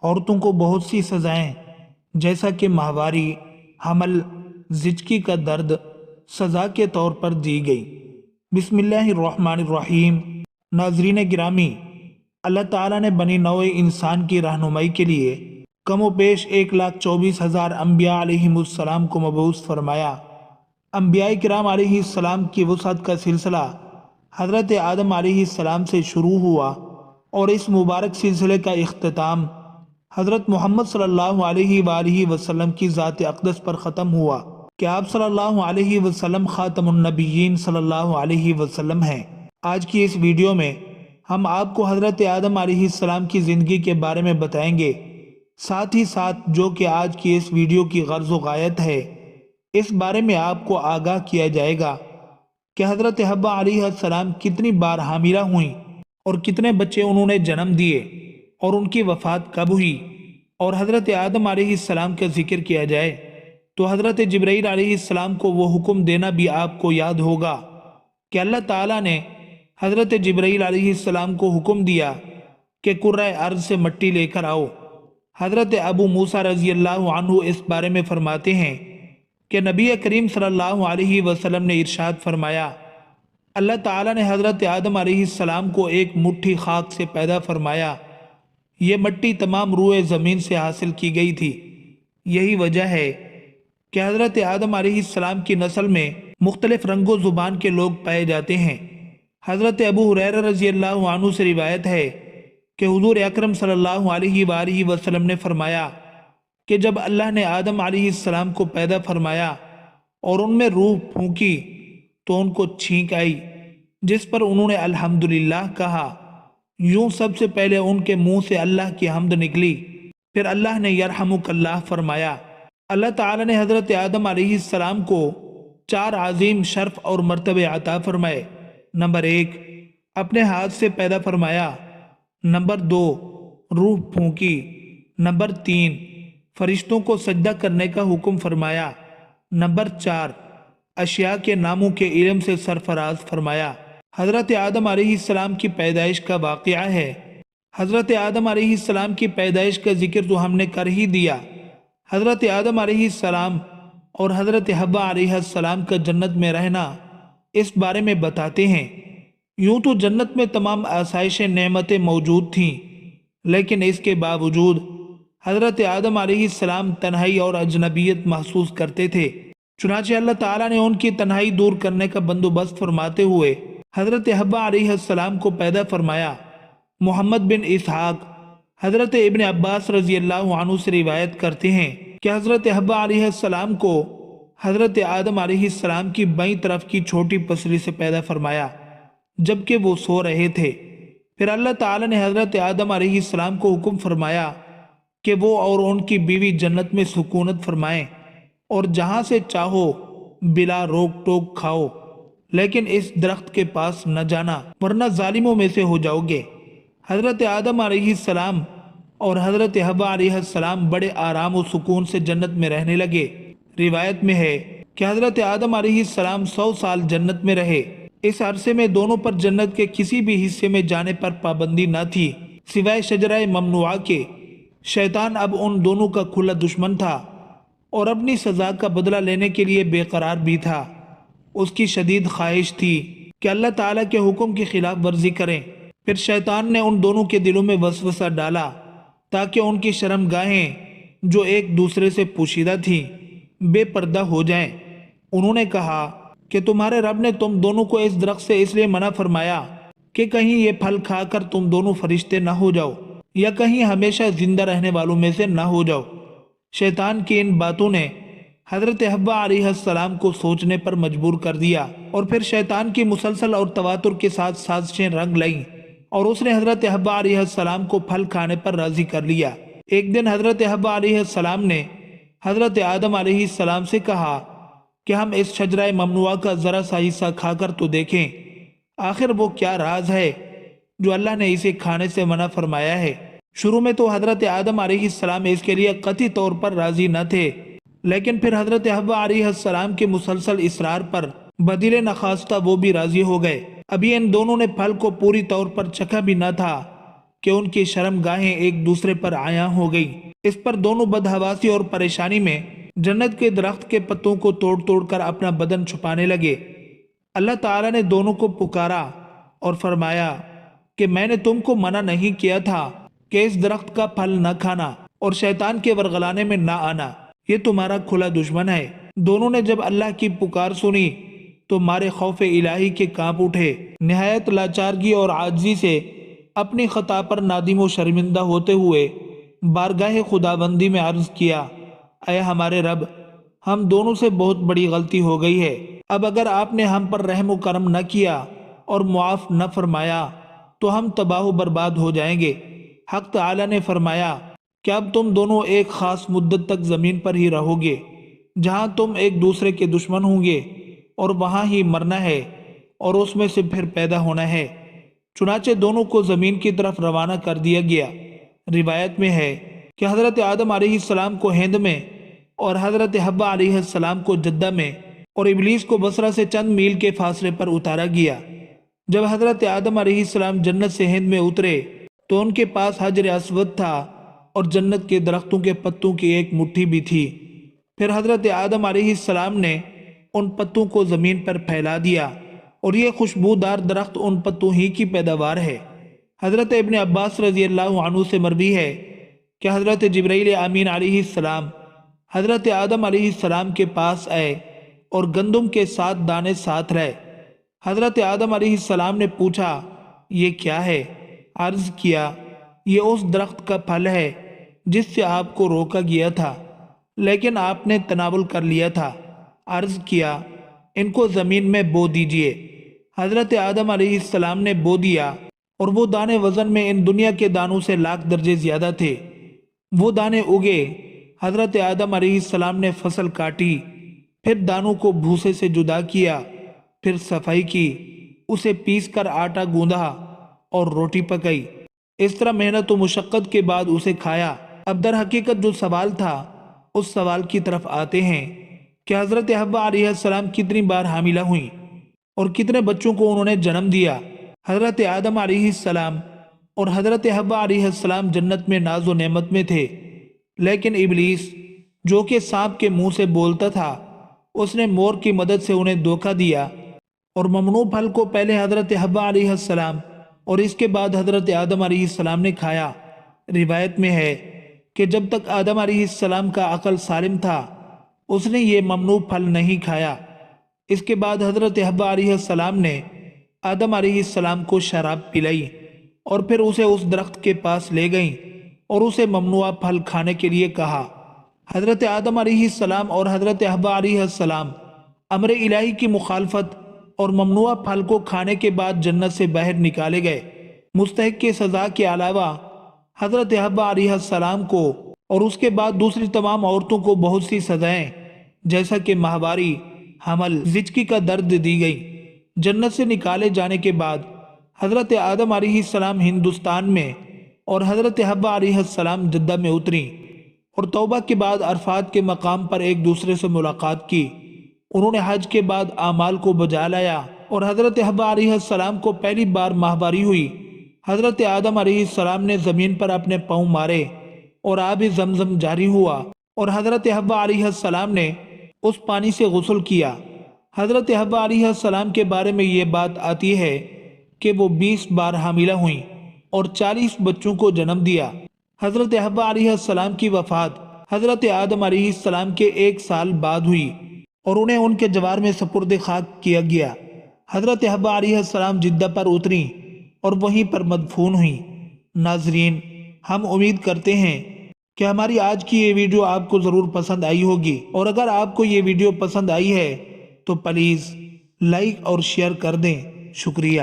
عورتوں کو بہت سی سزائیں جیسا کہ ماہواری، حمل، زچگی کا درد سزا کے طور پر دی گئی۔ بسم اللہ الرحمن الرحیم۔ ناظرین گرامی، اللہ تعالیٰ نے بنی نوع انسان کی رہنمائی کے لیے کم و بیش 1,24,000 انبیاء علیہم السلام کو مبعوث فرمایا۔ انبیاء کرام علیہ السلام کی وسعت کا سلسلہ حضرت آدم علیہ السلام سے شروع ہوا اور اس مبارک سلسلے کا اختتام حضرت محمد صلی اللہ علیہ وآلہ وسلم کی ذات اقدس پر ختم ہوا کہ آپ صلی اللہ علیہ وسلم خاتم النبیین صلی اللہ علیہ وسلم ہیں۔ آج کی اس ویڈیو میں ہم آپ کو حضرت آدم علیہ السلام کی زندگی کے بارے میں بتائیں گے، ساتھ ہی ساتھ جو کہ آج کی اس ویڈیو کی غرض و غایت ہے، اس بارے میں آپ کو آگاہ کیا جائے گا کہ حضرت حوا علیہ السلام کتنی بار حاملہ ہوئیں اور کتنے بچے انہوں نے جنم دیے اور ان کی وفات کب ہوئی، اور حضرت آدم علیہ السلام کا ذکر کیا جائے تو حضرت جبرائیل علیہ السلام کو وہ حکم دینا بھی آپ کو یاد ہوگا کہ اللہ تعالیٰ نے حضرت جبرائیل علیہ السلام کو حکم دیا کہ کرۂ ارض سے مٹی لے کر آؤ۔ حضرت ابو موسیٰ رضی اللہ عنہ اس بارے میں فرماتے ہیں کہ نبی کریم صلی اللہ علیہ وسلم نے ارشاد فرمایا، اللہ تعالیٰ نے حضرت آدم علیہ السلام کو ایک مٹھی خاک سے پیدا فرمایا۔ یہ مٹی تمام روئے زمین سے حاصل کی گئی تھی۔ یہی وجہ ہے کہ حضرت آدم علیہ السلام کی نسل میں مختلف رنگ و زبان کے لوگ پائے جاتے ہیں۔ حضرت ابو ہریرہ رضی اللہ عنہ سے روایت ہے کہ حضور اکرم صلی اللہ علیہ وآلہ وسلم نے فرمایا کہ جب اللہ نے آدم علیہ السلام کو پیدا فرمایا اور ان میں روح پھونکی تو ان کو چھینک آئی، جس پر انہوں نے الحمدللہ کہا۔ یوں سب سے پہلے ان کے منہ سے اللہ کی حمد نکلی، پھر اللہ نے یرحمک اللہ فرمایا۔ اللہ تعالیٰ نے حضرت آدم علیہ السلام کو 4 عظیم شرف اور مرتبے عطا فرمائے۔ نمبر 1، اپنے ہاتھ سے پیدا فرمایا۔ نمبر 2، روح پھونکی۔ نمبر 3، فرشتوں کو سجدہ کرنے کا حکم فرمایا۔ نمبر 4، اشیاء کے ناموں کے علم سے سرفراز فرمایا۔ حضرت آدم علیہ السلام کی پیدائش کا واقعہ ہے۔ حضرت آدم علیہ السلام کی پیدائش کا ذکر تو ہم نے کر ہی دیا۔ حضرت آدم علیہ السلام اور حضرت حوا علیہ السلام کا جنت میں رہنا اس بارے میں بتاتے ہیں۔ یوں تو جنت میں تمام آسائش نعمتیں موجود تھیں، لیکن اس کے باوجود حضرت آدم علیہ السلام تنہائی اور اجنبیت محسوس کرتے تھے۔ چنانچہ اللہ تعالیٰ نے ان کی تنہائی دور کرنے کا بندوبست فرماتے ہوئے حضرت حوا علیہ السلام کو پیدا فرمایا۔ محمد بن اسحاق حضرت ابن عباس رضی اللہ عنہ سے روایت کرتے ہیں کہ حضرت حوا علیہ السلام کو حضرت آدم علیہ السلام کی بائیں طرف کی چھوٹی پسلی سے پیدا فرمایا جبکہ وہ سو رہے تھے۔ پھر اللہ تعالیٰ نے حضرت آدم علیہ السلام کو حکم فرمایا کہ وہ اور ان کی بیوی جنت میں سکونت فرمائیں اور جہاں سے چاہو بلا روک ٹوک کھاؤ، لیکن اس درخت کے پاس نہ جانا ورنہ ظالموں میں سے ہو جاؤ گے۔ حضرت آدم علیہ السلام اور حضرت حوا علیہ السلام بڑے آرام و سکون سے جنت میں رہنے لگے۔ روایت میں ہے کہ حضرت آدم علیہ السلام 100 سال جنت میں رہے۔ اس عرصے میں دونوں پر جنت کے کسی بھی حصے میں جانے پر پابندی نہ تھی سوائے شجرہ ممنوعہ کے۔ شیطان اب ان دونوں کا کھلا دشمن تھا اور اپنی سزا کا بدلہ لینے کے لیے بے قرار بھی تھا۔ اس کی شدید خواہش تھی کہ اللہ تعالیٰ کے حکم کی خلاف ورزی کریں۔ پھر شیطان نے ان دونوں کے دلوں میں وسوسہ ڈالا تاکہ ان کی شرم گاہیں جو ایک دوسرے سے پوشیدہ تھیں بے پردہ ہو جائیں۔ انہوں نے کہا کہ تمہارے رب نے تم دونوں کو اس درخت سے اس لیے منع فرمایا کہ کہیں یہ پھل کھا کر تم دونوں فرشتے نہ ہو جاؤ یا کہیں ہمیشہ زندہ رہنے والوں میں سے نہ ہو جاؤ۔ شیطان کی ان باتوں نے حضرت حوا علیہ السلام کو سوچنے پر مجبور کر دیا، اور پھر شیطان کی مسلسل اور تواتر کے ساتھ سازشیں رنگ لائیں اور اس نے حضرت حوا علیہ السلام کو پھل کھانے پر راضی کر لیا۔ ایک دن حضرت حوا علیہ السلام نے حضرت آدم علیہ السلام سے کہا کہ ہم اس شجرہ ممنوعہ کا ذرا سا حصہ کھا کر تو دیکھیں، آخر وہ کیا راز ہے جو اللہ نے اسے کھانے سے منع فرمایا ہے۔ شروع میں تو حضرت آدم علیہ السلام اس کے لیے قطعی طور پر راضی نہ تھے، لیکن پھر حضرت حوا علیہ السلام کے مسلسل اصرار پر بدل نخواستہ وہ بھی راضی ہو گئے۔ ابھی ان دونوں نے پھل کو پوری طور پر چکھا بھی نہ تھا کہ ان کی شرم گاہیں ایک دوسرے پر عیاں ہو گئی۔ اس پر دونوں بدحواسی اور پریشانی میں جنت کے درخت کے پتوں کو توڑ توڑ کر اپنا بدن چھپانے لگے۔ اللہ تعالیٰ نے دونوں کو پکارا اور فرمایا کہ میں نے تم کو منع نہیں کیا تھا کہ اس درخت کا پھل نہ کھانا اور شیطان کے ورغلانے میں نہ آنا، یہ تمہارا کھلا دشمن ہے۔ دونوں نے جب اللہ کی پکار سنی تو مارے خوف الہی کے کانپ اٹھے، نہایت لاچارگی اور عاجزی سے اپنی خطا پر نادم و شرمندہ ہوتے ہوئے بارگاہ خداوندی میں عرض کیا، اے ہمارے رب، ہم دونوں سے بہت بڑی غلطی ہو گئی ہے۔ اب اگر آپ نے ہم پر رحم و کرم نہ کیا اور معاف نہ فرمایا تو ہم تباہ و برباد ہو جائیں گے۔ حق تعالی نے فرمایا کہ اب تم دونوں ایک خاص مدت تک زمین پر ہی رہو گے، جہاں تم ایک دوسرے کے دشمن ہوں گے، اور وہاں ہی مرنا ہے اور اس میں سے پھر پیدا ہونا ہے۔ چنانچہ دونوں کو زمین کی طرف روانہ کر دیا گیا۔ روایت میں ہے کہ حضرت آدم علیہ السلام کو ہند میں اور حضرت حوا علیہ السلام کو جدہ میں اور ابلیس کو بصرہ سے چند میل کے فاصلے پر اتارا گیا۔ جب حضرت آدم علیہ السلام جنت سے ہند میں اترے تو ان کے پاس حجر اسود تھا اور جنت کے درختوں کے پتوں کی ایک مٹھی بھی تھی۔ پھر حضرت آدم علیہ السلام نے ان پتوں کو زمین پر پھیلا دیا اور یہ خوشبودار درخت ان پتوں ہی کی پیداوار ہے۔ حضرت ابن عباس رضی اللہ عنہ سے مروی ہے کہ حضرت جبرائیل امین علیہ السلام حضرت آدم علیہ السلام کے پاس آئے اور گندم کے 7 دانے ساتھ رہے۔ حضرت آدم علیہ السلام نے پوچھا، یہ کیا ہے؟ عرض کیا، یہ اس درخت کا پھل ہے جس سے آپ کو روکا گیا تھا لیکن آپ نے تناول کر لیا تھا۔ عرض کیا، ان کو زمین میں بو دیجئے۔ حضرت آدم علیہ السلام نے بو دیا اور وہ دانے وزن میں ان دنیا کے دانوں سے لاکھ درجے زیادہ تھے۔ وہ دانے اگے۔ حضرت آدم علیہ السلام نے فصل کاٹی، پھر دانوں کو بھوسے سے جدا کیا، پھر صفائی کی، اسے پیس کر آٹا گوندھا اور روٹی پکائی۔ اس طرح محنت و مشقت کے بعد اسے کھایا۔ اب در حقیقت جو سوال تھا اس سوال کی طرف آتے ہیں کہ حضرت حوا علیہ السلام کتنی بار حاملہ ہوئیں اور کتنے بچوں کو انہوں نے جنم دیا۔ حضرت آدم علیہ السلام اور حضرت حوا علیہ السلام جنت میں ناز و نعمت میں تھے، لیکن ابلیس جو کہ سانپ کے منہ سے بولتا تھا، اس نے مور کی مدد سے انہیں دھوکہ دیا اور ممنوع پھل کو پہلے حضرت حوا علیہ السلام اور اس کے بعد حضرت آدم علیہ السلام نے کھایا۔ روایت میں ہے کہ جب تک آدم علیہ السلام کا عقل سالم تھا اس نے یہ ممنوع پھل نہیں کھایا۔ اس کے بعد حضرت حوا علیہ السلام نے آدم علیہ السلام کو شراب پلائی اور پھر اسے اس درخت کے پاس لے گئیں اور اسے ممنوع پھل کھانے کے لیے کہا۔ حضرت آدم علیہ السلام اور حضرت حوا علیہ السلام امر الہی کی مخالفت اور ممنوع پھل کو کھانے کے بعد جنت سے باہر نکالے گئے۔ مستحق کی سزا کے علاوہ حضرت حوا علیہ السلام کو اور اس کے بعد دوسری تمام عورتوں کو بہت سی سزائیں جیسا کہ ماہواری، حمل، زچگی کا درد دی گئی۔ جنت سے نکالے جانے کے بعد حضرت آدم علیہ السلام ہندوستان میں اور حضرت حوا علیہ السلام جدہ میں اتریں اور توبہ کے بعد عرفات کے مقام پر ایک دوسرے سے ملاقات کی۔ انہوں نے حج کے بعد اعمال کو بجا لایا اور حضرت حوا علیہ السلام کو پہلی بار ماہواری ہوئی۔ حضرت آدم علیہ السلام نے زمین پر اپنے پاؤں مارے اور آب زمزم جاری ہوا اور حضرت حوا علیہ السلام نے اس پانی سے غسل کیا۔ حضرت حوا علیہ السلام کے بارے میں یہ بات آتی ہے کہ وہ 20 بار حاملہ ہوئیں اور 40 بچوں کو جنم دیا۔ حضرت حوا علیہ السلام کی وفات حضرت آدم علیہ السلام کے 1 سال بعد ہوئی اور انہیں ان کے جوار میں سپرد خاک کیا گیا۔ حضرت حوا علیہ السلام جدہ پر اتریں اور وہیں پر مدفون ہوئیں۔ ناظرین، ہم امید کرتے ہیں کہ ہماری آج کی یہ ویڈیو آپ کو ضرور پسند آئی ہوگی، اور اگر آپ کو یہ ویڈیو پسند آئی ہے تو پلیز لائک اور شیئر کر دیں۔ شکریہ۔